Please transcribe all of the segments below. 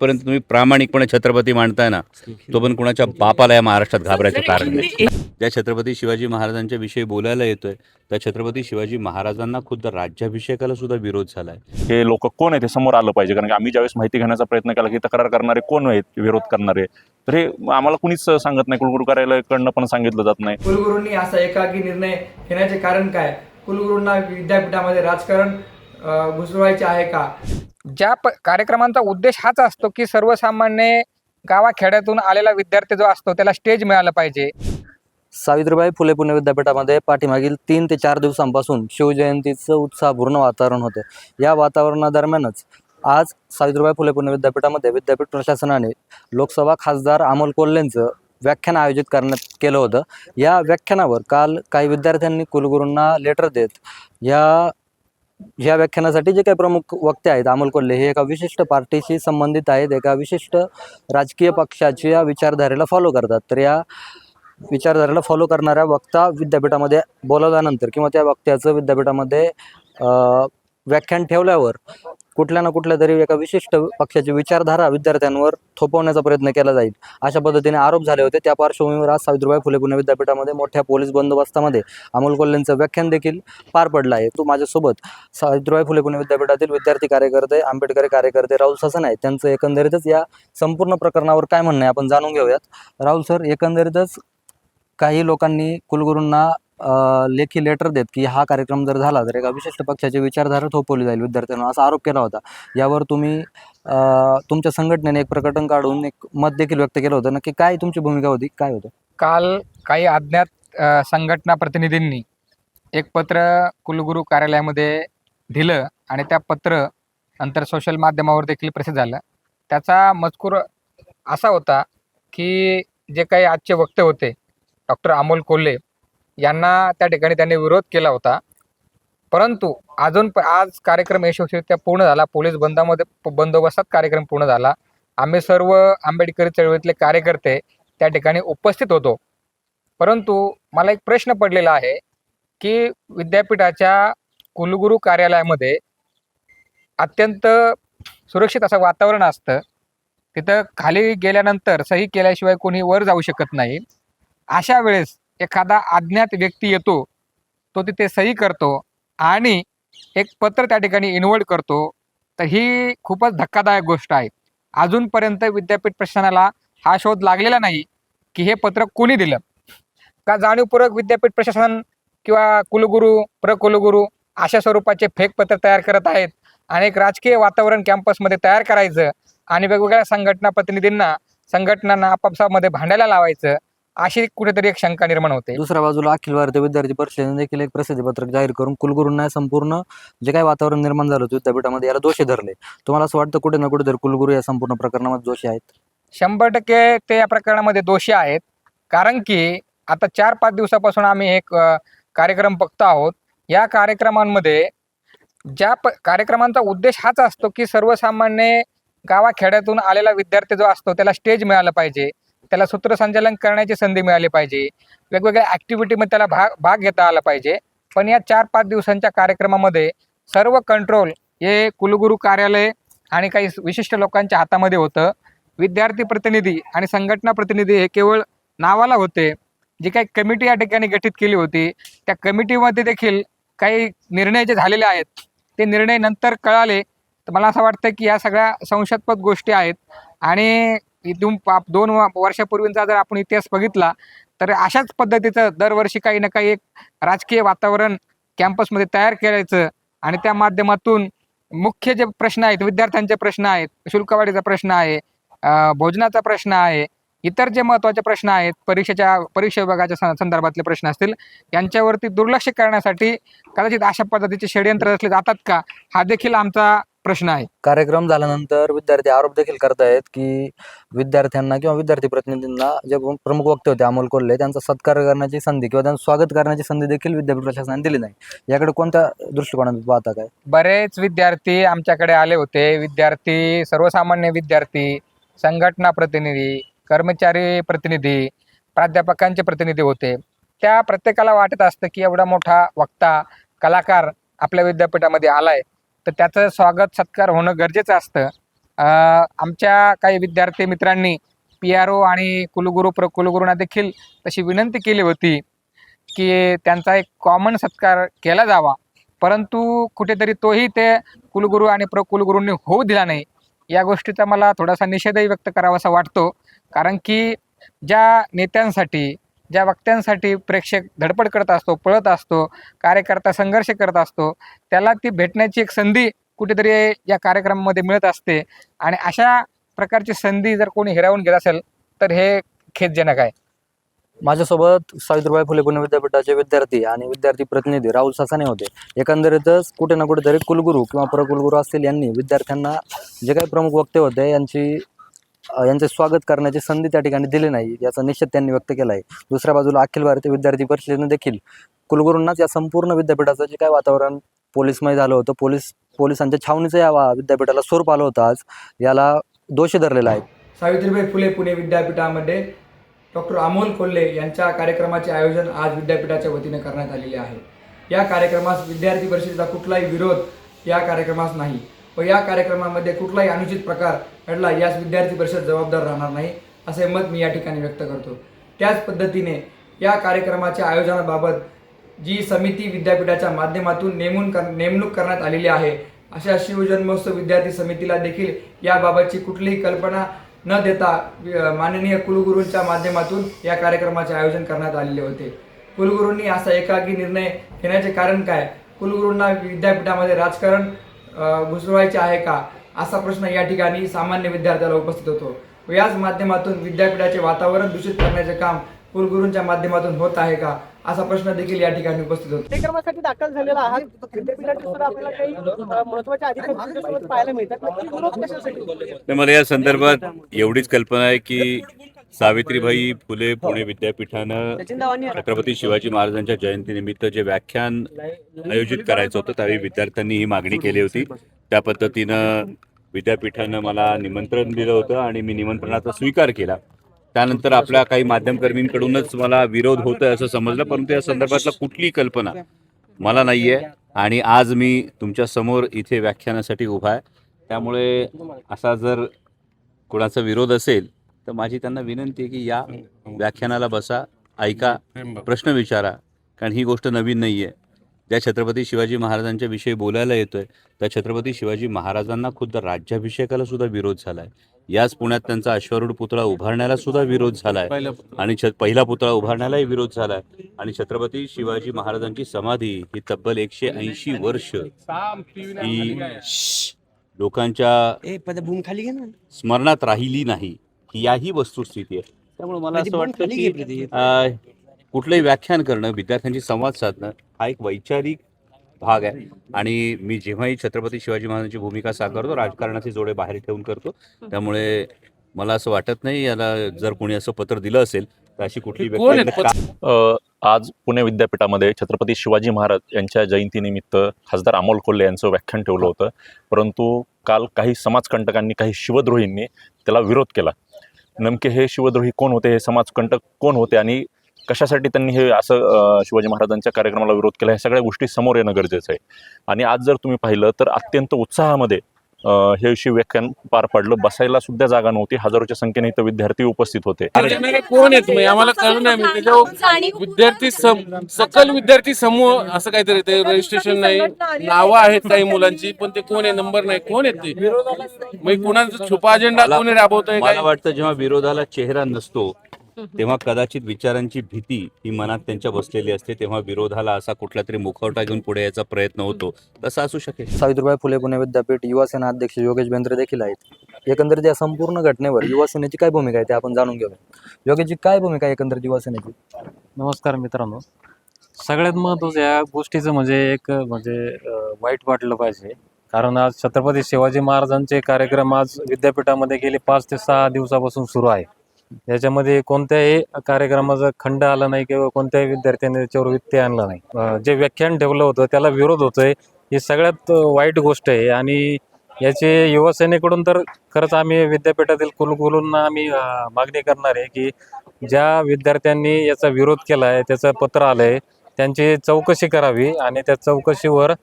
पर्यंत तुम्ही प्रामाणिकपणे छत्रपती मांडताय ना, तो पण कुणाच्या बापाला या महाराष्ट्रात घाबरायचं कारण नाही. ज्या छत्रपती शिवाजी महाराजांच्या विषयी बोलायला येतोय, त्या छत्रपती शिवाजी महाराजांना खुद्द राज्याभिषेकाला सुद्धा विरोध झालाय. हे लोक कोण आहे ते समोर आलं पाहिजे, कारण की आम्ही ज्यावेळेस माहिती घेण्याचा प्रयत्न केला की तक्रार करणारे कोण आहेत, विरोध करणारे, तर हे आम्हाला कुणीच सांगत नाही. कुलगुरू कार्यालयाकडनं पण सांगितलं जात नाही. कुलगुरूंनी असा एकाकी निर्णय घेण्याचे कारण काय? कुलगुरूंना विद्यापीठामध्ये राजकारण घुसवायचे आहे का? ज्या कार्यक्रमांचा उद्देश हाच असतो की सर्वसामान्य गावाखेड्यातून आलेला विद्यार्थी जो असतो त्याला स्टेज मिळालं पाहिजे. सावित्रीबाई फुले पुणे विद्यापीठामध्ये पाठीमागील 3 ते 4 दिवसांपासून शिवजयंतीचं उत्साहपूर्ण वातावरण होतं. या वातावरणादरम्यानच आज सावित्रीबाई फुले पुणे विद्यापीठामध्ये विद्यापीठ प्रशासनाने लोकसभा खासदार अमोल कोल्हेंचं व्याख्यान आयोजित करण्यात केलं होतं. या व्याख्यानावर काल काही विद्यार्थ्यांनी कुलगुरूंना लेटर देत ह्या व्याख्यानासाठी जे काही प्रमुख वक्ते आहेत, अमोल कोल्हे हे एका विशिष्ट पार्टीशी संबंधित आहेत, एका विशिष्ट राजकीय पक्षाच्या विचारधारेला फॉलो करतात. तर या विचारधारेला फॉलो करणाऱ्या वक्ता विद्यापीठामध्ये बोलावल्यानंतर किंवा त्या वक्त्याचं विद्यापीठामध्ये व्याख्यान ठेवल्यावर कुठल्या ना कुठल्या तरी एका विशिष्ट पक्षाची विचारधारा विद्यार्थ्यांवर थोपवण्याचा प्रयत्न केला जाईल, अशा पद्धतीने आरोप झाले होते. त्या पार्श्वभूमीवर आज सावित्रीबाई फुले पुणे विद्यापीठामध्ये मोठ्या पोलीस बंदोबस्तामध्ये अमोल कोल्हेंचं व्याख्यान देखील पार पडलं आहे. तो माझ्यासोबत सावित्रीबाई फुले पुणे विद्यापीठातील विद्यार्थी कार्यकर्ते, आंबेडकरी कार्यकर्ते राहुल ससन आहेत. त्यांचं एकंदरीतच या संपूर्ण प्रकरणावर काय म्हणणं आहे आपण जाणून घेऊयात. राहुल सर, एकंदरीतच काही लोकांनी कुलगुरूंना लेखी लेटर देत की हा कार्यक्रम जर झाला तर एका विशिष्ट पक्षाची विचारधारा थोपवली जाईल विद्यार्थ्यांना, असा आरोप केला होता. यावर तुम्ही तुमच्या संघटनेने एक प्रकटन काढून एक मत देखील व्यक्त केलं होतं. नक्की काय तुमची भूमिका होती, काय होतं? काल काही अज्ञात संघटना प्रतिनिधींनी एक पत्र कुलगुरू कार्यालयामध्ये दिलं आणि त्या पत्र नंतर सोशल माध्यमावर देखील प्रसिद्ध झालं. त्याचा मजकूर असा होता की जे काही आजचे वक्ते होते डॉक्टर अमोल कोल्हे यांना त्या ठिकाणी त्यांनी विरोध केला होता. परंतु आज कार्यक्रम यशस्वीरित्या पूर्ण झाला. पोलीस बंदोबस्तात कार्यक्रम पूर्ण झाला. आम्ही सर्व आंबेडकरी चळवळीतले कार्यकर्ते त्या ठिकाणी उपस्थित होतो. परंतु मला एक प्रश्न पडलेला आहे की विद्यापीठाच्या कुलगुरू कार्यालयामध्ये अत्यंत सुरक्षित असं वातावरण असतं. तिथं खाली गेल्यानंतर सही केल्याशिवाय कोणी वर जाऊ शकत नाही. अशा वेळेस एखादा अज्ञात व्यक्ती येतो, तो तिथे सही करतो आणि एक पत्र त्या ठिकाणी इन्व्हॉल्व करतो. तर ही खूपच धक्कादायक गोष्ट आहे. अजूनपर्यंत विद्यापीठ प्रशासनाला हा शोध लागलेला नाही की हे पत्र कोणी दिलं. का जाणीवपूर्वक विद्यापीठ प्रशासन किंवा कुलगुरू, प्रकुलगुरू अशा स्वरूपाचे फेक पत्र तयार करत आहेत आणि एक राजकीय वातावरण कॅम्पसमध्ये तयार करायचं आणि वेगवेगळ्या संघटनांना आपापसामध्ये भांडायला लावायचं, अशी कुठेतरी एक शंका निर्माण होते. दुसऱ्या बाजूला अखिल भारतीय विद्यार्थी परिषदेने देखील एक प्रसिद्धीपत्रक जाहीर करून कुलगुरूंना संपूर्ण जे काही वातावरण निर्माण झालं होतं विद्यापीठामध्ये याला दोषी धरले. तुम्हाला असं वाटतं कुठे ना कुठेतरी कुलगुरू या संपूर्ण प्रकरणामध्ये दोषी आहेत? 100% ते या प्रकरणामध्ये दोषी आहेत. कारण की आता 4-5 दिवसापासून आम्ही एक कार्यक्रम बघतो आहोत. या कार्यक्रमांमध्ये कार्यक्रमांचा उद्देश हाच असतो की सर्वसामान्य गावाखेड्यातून आलेला विद्यार्थी जो असतो त्याला स्टेज मिळालं पाहिजे, त्याला सूत्रसंचालन करण्याची संधी मिळाली पाहिजे, वेगवेगळ्या ॲक्टिव्हिटीमध्ये त्याला भाग घेता आला पाहिजे. पण या 4-5 दिवसांच्या कार्यक्रमामध्ये सर्व कंट्रोल हे कुलगुरू कार्यालय आणि काही विशिष्ट लोकांच्या हातामध्ये होतं. विद्यार्थी प्रतिनिधी आणि संघटना प्रतिनिधी हे केवळ नावाला होते. जी काही कमिटी या ठिकाणी गठीत केली होती त्या कमिटीमध्ये देखील काही निर्णय जे झालेले आहेत ते निर्णय नंतर कळाले. तर मला असं वाटतं की या सगळ्या संशयास्पद गोष्टी आहेत आणि इथून 2 वर्षापूर्वींचा जर आपण इतिहास बघितला तर अशाच पद्धतीचं दरवर्षी काही ना काही एक राजकीय वातावरण कॅम्पसमध्ये तयार करायचं आणि त्या माध्यमातून मुख्य जे प्रश्न आहेत, विद्यार्थ्यांचे प्रश्न आहेत, शुल्कवाढीचा प्रश्न आहे, भोजनाचा प्रश्न आहे, इतर जे महत्त्वाचे प्रश्न आहेत, परीक्षा विभागाच्या संदर्भातले प्रश्न असतील, यांच्यावरती दुर्लक्ष करण्यासाठी कदाचित अशा पद्धतीचे षडयंत्र रचले जातात का, हा देखील आमचा प्रश्न आहे. कार्यक्रम झाल्यानंतर विद्यार्थी आरोप देखील करतायत की विद्यार्थ्यांना किंवा विद्यार्थी प्रतिनिधींना जे प्रमुख वक्ते होते अमोल कोल्हे त्यांचा सत्कार करण्याची संधी किंवा त्यांचं स्वागत करण्याची संधी देखील विद्यापीठ प्रशासनाने दिली नाही. याकडे कोणत्या दृष्टिकोनातून पाहता काय? बरेच विद्यार्थी आमच्याकडे आले होते. सर्वसामान्य विद्यार्थी, संघटना प्रतिनिधी, कर्मचारी प्रतिनिधी, प्राध्यापकांचे प्रतिनिधी होते. त्या प्रत्येकाला वाटत असतं की एवढा मोठा वक्ता, कलाकार आपल्या विद्यापीठामध्ये आलाय तर त्याचं स्वागत सत्कार होणं गरजेचं असतं. आमच्या काही विद्यार्थी मित्रांनी PRO आणि कुलगुरूंना देखील तशी विनंती केली होती की त्यांचा एक कॉमन सत्कार केला जावा, परंतु कुठेतरी तोही ते कुलगुरू आणि कुलगुरूंनी होऊ दिला नाही. या गोष्टीचा मला थोडासा निषेधही व्यक्त करावासा वाटतो, कारण की ज्या नेत्यांसाठी, ज्या वक्त्यांसाठी प्रेक्षक धडपड करत असतो, पळत असतो, कार्यकर्ता संघर्ष करत असतो, त्याला ती भेटण्याची एक संधी कुठेतरी या कार्यक्रमामध्ये मिळत असते. आणि अशा प्रकारची संधी जर कोणी हिरावून घेत असेल तर हे खेदजनक आहे. माझ्यासोबत सावित्रीबाई फुले पुणे विद्यापीठाचे विद्यार्थी आणि विद्यार्थी प्रतिनिधी राहुल सासाने होते. एकंदरीतच कुठे ना कुठेतरी कुलगुरू किंवा प्रकुलगुरू असतील यांनी विद्यार्थ्यांना जे काही प्रमुख वक्ते होते यांचे स्वागत करण्याची संधी त्या ठिकाणी दिली नाही, याचा निषेध त्यांनी व्यक्त केला आहे. दुसऱ्या बाजूला अखिल भारतीय विद्यार्थी परिषदेने देखील कुलगुरूंनाच या संपूर्ण विद्यापीठाचं जे काय वातावरण पोलिसमय झालं होतं, पोलिसांच्या छावणीचं या विद्यापीठाला स्वरूप आलं होतं, आज याला दोषी धरलेला आहे. सावित्रीबाई फुले पुणे विद्यापीठामध्ये डॉक्टर अमोल कोल्हे यांच्या कार्यक्रमाचे आयोजन आज विद्यापीठाच्या वतीने करण्यात आलेले आहे. या कार्यक्रमास विद्यार्थी परिषदेचा कुठलाही विरोध या कार्यक्रमास नाही व या कार्यक्रमामध्ये कुठलाही अनुचित प्रकार घडला यास विद्यार्थी परिषद जबाबदार राहणार नाही, असे मत मी या ठिकाणी व्यक्त करतो. त्याच पद्धतीने या कार्यक्रमाच्या आयोजनाबाबत जी समिती विद्यापीठाच्या माध्यमातून नेमणूक करण्यात आलेली आहे, अशा शिवजन्मोत्सव विद्यार्थी समितीला देखील याबाबतची कुठलीही कल्पना न देता माननीय कुलगुरूंच्या माध्यमातून या कार्यक्रमाचे आयोजन करण्यात आलेले होते. कुलगुरूंनी असा एकाकी निर्णय घेण्याचे कारण काय? कुलगुरूंना विद्यापीठामध्ये राजकारण घुसवायचे आहे का, असा प्रश्न या ठिकाणी सामान्य विद्यार्थ्याला उपस्थित होतो व याच माध्यमातून विद्यापीठाचे वातावरण दूषित करण्याचे काम कुलगुरूंच्या माध्यमातून होत आहे का, असा प्रश्न देखील या ठिकाणी उपस्थित होतो. कार्यक्रमासाठी दाखल झालेला आहात, विद्यापीठाचे सुद्धा आपल्याला काही महत्त्वाच्या अधिकारी पाहायला मिळतात. मला या संदर्भात एवढीच कल्पना आहे की सावित्रीबाई फुले पुणे विद्यापीठानं छत्रपती शिवाजी महाराजांच्या जयंतीनिमित्त जे व्याख्यान आयोजित करायचं होतं त्यावेळी विद्यार्थ्यांनी ही मागणी केली होती. त्या पद्धतीनं विद्यापीठानं मला निमंत्रण दिलं होतं आणि मी निमंत्रणाचा स्वीकार केला. त्यानंतर आपल्या काही माध्यमकर्मींकडूनच मला विरोध होतोय असं समजलं, परंतु या संदर्भातला कुठलीही कल्पना मला नाही आहे आणि आज मी तुमच्या समोर इथे व्याख्यानासाठी उभा आहे. त्यामुळे असा जर कोणाचा विरोध असेल तर माझी त्यांना विनंती आहे की या व्याख्यानाला बसा, ऐका, प्रश्न विचारा, कारण ही गोष्ट नवीन नाही आहे. ज्या छत्रपती शिवाजी महाराजांच्या विषयी बोलायला येतोय त्या छत्रपती शिवाजी महाराजांना खुद्द राज्याभिषेकाला सुद्धा विरोध झाला आहे. याच पुण्यात त्यांचा अश्वारूढ पुतळा उभारण्याला सुद्धा विरोध झाला आहे आणि पहिला पुतळा उभारण्यालाही विरोध झाला आहे. आणि छत्रपती शिवाजी महाराजांची समाधी ही तब्बल 180 वर्ष ही लोकांच्या स्मरणात राहिली नाही, याही वस्तुस्थिती आहे. त्यामुळे मला असं वाटतं की कुठलंही व्याख्यान करणं, विद्यार्थ्यांशी संवाद साधणं हा एक वैचारिक भाग आहे आणि मी जेव्हाही छत्रपती शिवाजी महाराजांची भूमिका साकारतो राजकारणाचे जोडे बाहेर ठेवून करतो. त्यामुळे मला असं वाटत नाही याला जर कोणी असं पत्र दिलं असेल तर अशी कुठली व्यक्ती. आज पुणे विद्यापीठामध्ये छत्रपती शिवाजी महाराज यांच्या जयंतीनिमित्त खासदार अमोल कोल्हे यांचं व्याख्यान ठेवलं होतं, परंतु काल काही समाजकंटकांनी, काही शिवद्रोहींनी त्याला विरोध केला. नेमके हे शिवद्रोही कोण होते, हे समाजकंटक कोण होते आणि कशासाठी त्यांनी हे असं शिवाजी महाराजांच्या कार्यक्रमाला विरोध केला, ह्या सगळ्या गोष्टी समोर येणं गरजेचं आहे. आणि आज जर तुम्ही पाहिलं तर अत्यंत उत्साहामध्ये हे व्याख्यान पार पडलं. बसायला सुद्धा जागा नव्हती. हजारोच्या संख्येने इथं विद्यार्थी उपस्थित होते. कोण येत नाही आम्हाला कळलं नाही. त्याच्यावर विद्यार्थी सकल विद्यार्थी समूह असं काहीतरी, ते रजिस्ट्रेशन नाही, नावं आहेत काही मुलांची, पण ते कोण आहे, नंबर नाही, कोण येत ते, मग कुणाचा छुपा अजेंडा कोणी राबवतोय. मला वाटतं जेव्हा विरोधाला चेहरा नसतो तेव्हा कदाचित विचारांची भीती ही मनात त्यांच्या बसलेली असते, तेव्हा विरोधाला असा कुठला तरी मुखवटा घेऊन पुढे यायचा प्रयत्न होतो. तसा असू शकेल. सावित्रीबाई फुले पुणे विद्यापीठ युवा सेना अध्यक्ष योगेश बेंद्रे देखील आहेत. एकंदरीत या संपूर्ण घटनेवर युवा सेनेची काय भूमिका आहे ते आपण जाणून घेऊया. योगेशची काय भूमिका आहे एकंदरीत युवा सेनेची? नमस्कार मित्रांनो. सगळ्यात महत्त्वाचं या गोष्टीचं म्हणजे वाईट वाटलं पाहिजे, कारण आज छत्रपती शिवाजी महाराजांचे कार्यक्रम आज विद्यापीठामध्ये गेले 5 ते 6 दिवसापासून सुरू आहे. याच्यामध्ये कोणत्याही कार्यक्रमाचा खंड आला नाही किंवा कोणत्याही विद्यार्थ्यांनी त्याच्यावर व्यत्यय आणला नाही. जे व्याख्यान ठेवलं होतं त्याला विरोध होतोय, ही सगळ्यात वाईट गोष्ट आहे. आणि याचे युवा सेनेकडून तर खरंच आम्ही विद्यापीठातील कुलगुरूंना आम्ही मागणी करणार आहे की ज्या विद्यार्थ्यांनी याचा विरोध केला आहे, त्याचं पत्र आलं आहे, त्यांची चौकशी करावी आणि त्या चौकशीवर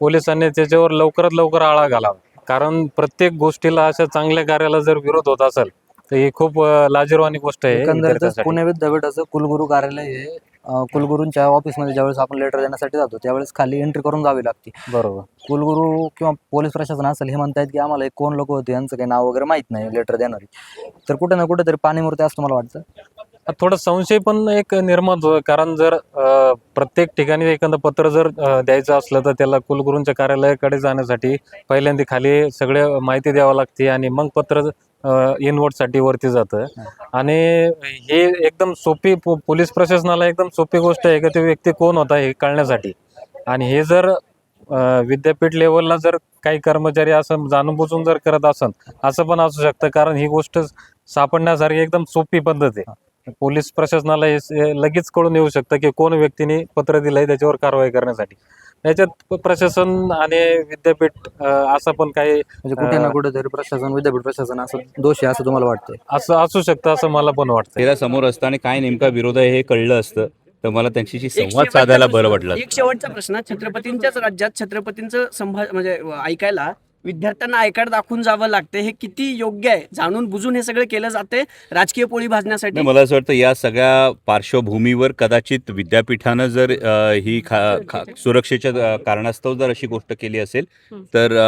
पोलिसांनी त्याच्यावर लवकरात लवकर आळा घालावा. कारण प्रत्येक गोष्टीला अशा चांगल्या कार्याला जर विरोध होत असेल तर ही खूप लाजिरवाणी गोष्ट आहे एकंदरीतच विद्यार्थ्यांसाठी. पुणे विद्यापीठाचं कुलगुरू कार्यालय हे कुलगुरूंच्या ऑफिसमध्ये ज्यावेळेस आपण लेटर देण्यासाठी जातो त्यावेळेस खाली एंट्री करून जावी लागते. बरोबर. कुलगुरू किंवा पोलीस प्रशासन असेल हे म्हणतायत की आम्हाला हे कोण लोक होते यांचं काही नाव वगैरे माहित नाही लेटर देणारी, तर कुठे ना कुठे तरी पाणीमुरते असं मला वाटतं. थोडा संशय पण एक निर्माण होतो, कारण जर प्रत्येक ठिकाणी एखादं पत्र जर द्यायचं असलं तर त्याला कुलगुरूंच्या कार्यालयाकडे जाण्यासाठी पहिल्यांदा खाली सगळे माहिती द्यावं लागते आणि मग पत्र इनवर्टसाठी वरती जातं. आणि हे एकदम सोपी पोलीस प्रशासनाला एकदम सोपी गोष्ट आहे की ते व्यक्ती कोण होता हे कळण्यासाठी. आणि हे जर विद्यापीठ लेवलला जर काही कर्मचारी असं जाणूनबुजून जर करत असन असं पण असू शकतं, कारण ही गोष्ट सापडण्यासारखी एकदम सोपी पद्धत आहे. पोलीस प्रशासनाला हे लगेच कळून येऊ शकतं की कोण व्यक्तीने पत्र दिलंय त्याच्यावर कारवाई करण्यासाठी. याच्यात प्रशासन आणि विद्यापीठ असं पण काही म्हणजे कुठे ना कुठे तरी प्रशासन विद्यापीठ प्रशासन असं दोषी असं तुम्हाला वाटतंय? असं असू शकतं असं मला पण वाटतं. तेरा समोर असताना काय नेमका विरोध आहे हे कळलं असतं तर मला त्यांच्याशी संवाद साधायला बरं वाटलं. एक शेवटचा प्रश्न, छत्रपतींच्याच राज्यात छत्रपतींचं म्हणजे ऐकायला विद्यार्थ्यांना आयकार्ड दाखवून जावं लागते, हे किती योग्य आहे? जाणून बुजून हे सगळं केलं जाते राजकीय पोळी भाजण्यासाठी. नाही, मला असं वाटतं या सगळ्या पार्श्वभूमीवर कदाचित विद्यापीठानं जर ही सुरक्षेच्या कारणास्तव जर अशी गोष्ट केली असेल तर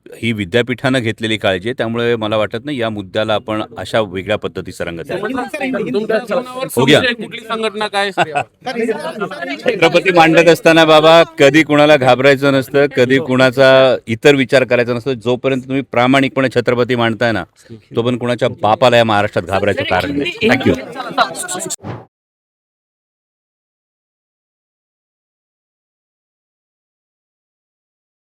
ही विद्यापीठानं घेतलेली काळजी आहे. त्यामुळे मला वाटत नाही या मुद्द्याला आपण अशा वेगळ्या पद्धतीचं रंग द्यावा. तुमच्या जीवनावर हो गया. संशय, कुठली संघटना काय छत्रपती मांडत असताना बाबा कधी कुणाला घाबरायचं नसतं, कधी कुणाचा इतर विचार करायचा नसतो. जोपर्यंत तुम्ही प्रामाणिकपणे छत्रपती मांडताय ना तोपर्यंत कुणाच्या बापाला या महाराष्ट्रात घाबरायचं कारण नाही. थँक्यू.